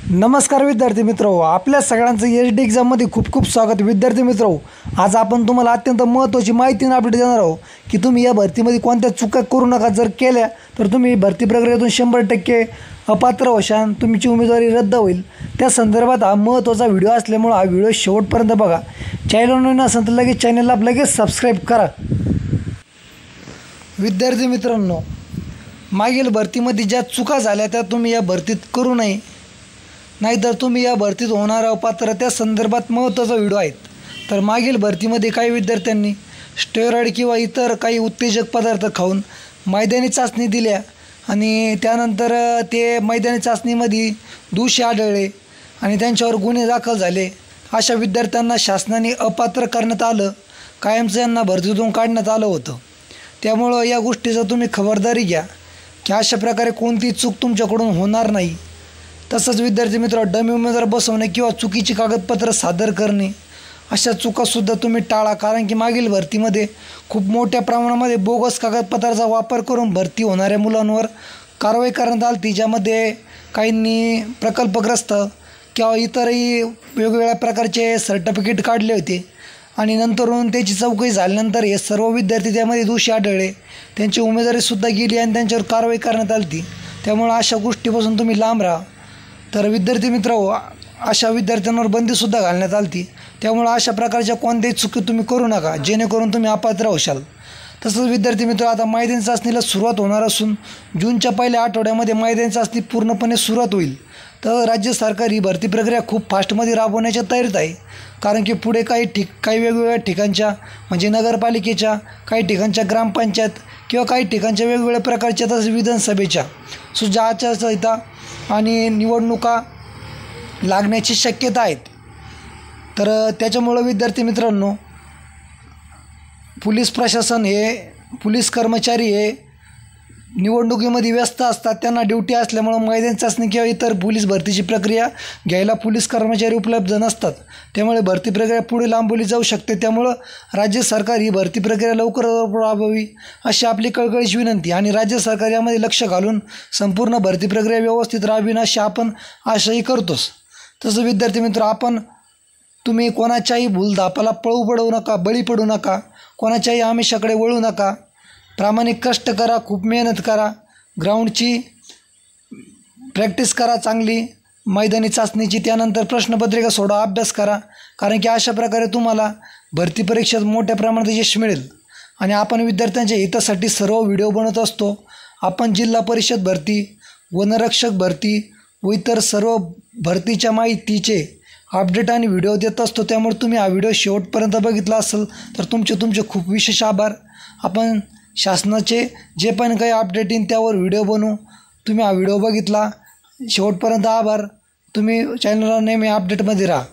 नमस्कार विद्यार्थी मित्रहो, आपल्या सगळ्यांचं एच.डी. एक्झाममध्ये खूप खूप स्वागत. विद्यार्थी मित्रहो, आज आपण तुम्हाला अत्यंत महत्त्वाची माहिती आणि अपडेट देणार आहोत की तुम्ही या भरतीमध्ये कोणत्या चुका करू नका. जर केल्या तर तुम्ही भरती प्रक्रियेतून 100% अपात्र होशान, तुमची उमेदवारी रद्द होईल. त्या संदर्भात हा महत्त्वाचा व्हिडिओ असल्यामुळे हा व्हिडिओ शेवटपर्यंत बघा. चॅनलवर नसेल तर लगेच चॅनलला लगेच सबस्क्राईब करा. विद्यार्थी मित्रांनो, मागील भरतीमध्ये ज्या चुका झाल्या त्या तुम्ही या भरतीत करू नये, नाहीतर तुम्ही या भरतीत होणार अपात्र. त्या संदर्भात महत्त्वाचा व्हिडिओ आहेत. तर मागील भरतीमध्ये काही विद्यार्थ्यांनी स्टेरॉइड किंवा इतर काही उत्तेजक पदार्थ खाऊन मैदानी चाचणी दिल्या आणि त्यानंतर ते मैदानी चाचणीमध्ये दोषी आढळले आणि त्यांच्यावर गुन्हे दाखल झाले. अशा विद्यार्थ्यांना शासनाने अपात्र करण्यात आलं, कायमचं यांना भरतीतून काढण्यात आलं होतं. त्यामुळं या गोष्टीचं तुम्ही खबरदारी घ्या की अशा प्रकारे कोणती चूक तुमच्याकडून होणार नाही. तसंच विद्यार्थी मित्र, डमी उमेदवार बसवणे किंवा चुकीची कागदपत्र सादर करणे अशा चुकासुद्धा तुम्ही टाळा. कारण की मागील भरतीमध्ये खूप मोठ्या प्रमाणामध्ये बोगस कागदपत्राचा वापर करून भरती होणाऱ्या मुलांवर कारवाई करण्यात आली, ज्यामध्ये काहींनी प्रकल्पग्रस्त किंवा इतरही वेगवेगळ्या प्रकारचे सर्टिफिकेट काढले होते आणि नंतरून त्याची चौकशी झाल्यानंतर हे सर्व विद्यार्थी त्यामध्ये दोषी आढळले. त्यांची उमेदवारीसुद्धा गेली आणि त्यांच्यावर कारवाई करण्यात आली. त्यामुळे अशा गोष्टीपासून तुम्ही लांब राहा. तर विद्यार्थी मित्रांनो, अशा विद्यार्थ्यांवर बंदीसुद्धा घालण्यात आली. त्यामुळे अशा प्रकारच्या कोणत्याही चुकी तुम्ही करू नका, जेणेकरून तुम्ही अपात्र होशाल. तसंच विद्यार्थी मित्र, आता मैदानी चाचणीला सुरुवात होणार असून जूनच्या पहिल्या आठवड्यामध्ये मैदानी चाचणी पूर्णपणे सुरुवात होईल. तर राज्य सरकार ही भरती प्रक्रिया खूप फास्टमध्ये राबवण्याच्या तयारीत आहे. कारण की पुढे काही वेगवेगळ्या ठिकाणच्या म्हणजे नगरपालिकेच्या, काही ठिकाणच्या ग्रामपंचायत किंवा काही ठिकाणच्या वेगवेगळ्या प्रकारच्या तसंच विधानसभेच्या सुद्धा आचारसंहिता आणि निवडणुका लागण्याची शक्यता आहेत. तर त्याच्यामुळं विद्यार्थी मित्रांनो, पोलीस प्रशासन हे पोलीस कर्मचारी हे निवडणुकीमध्ये व्यस्त असतात. त्यांना ड्युटी असल्यामुळं मैदानी चाचणी किंवा इतर पोलीस भरतीची प्रक्रिया घ्यायला पोलीस कर्मचारी उपलब्ध नसतात. त्यामुळे भरती प्रक्रिया पुढे लांबवली जाऊ शकते. त्यामुळं राज्य सरकार ही भरती प्रक्रिया लवकर राबवावी अशी आपली कळकळीची विनंती आणि राज्य सरकार यामध्ये लक्ष घालून संपूर्ण भरती प्रक्रिया व्यवस्थित राबवीन अशी आपण आशाही करतोच. तसं विद्यार्थी मित्र, तुम्ही कोणाच्याही भूलधापाला बळी पडू नका, कोणाच्याही आमिषाकडे वळू नका. प्रामाणिक कष्ट करा, खूप मेहनत करा, ग्राउंडची प्रॅक्टिस करा चांगली, मैदानी चाचणीची, त्यानंतर प्रश्नपत्रिका सोडा, अभ्यास करा. कारण की अशा प्रकारे तुम्हाला भरती परीक्षेत मोठ्या प्रमाणात यश मिळेल. आणि आपण विद्यार्थ्यांच्या हितासाठी सर्व व्हिडिओ बनवत असतो. आपण जिल्हा परिषद भरती, वनरक्षक भरती व इतर सर्व भरतीच्या माहितीचे अपडेट आणि व्हिडिओ देत असतो. त्यामुळे तुम्ही हा व्हिडिओ शेवटपर्यंत बघितला असेल तर तुमचे खूप विशेष आभार. आपण शासनाचे जे पण काही अपडेट येईल त्यावर व्हिडिओ बनवू. तुम्ही हा व्हिडिओ बघितला शेवटपर्यंत आभार. तुम्ही चॅनलला नेहमी अपडेटमध्ये राहा.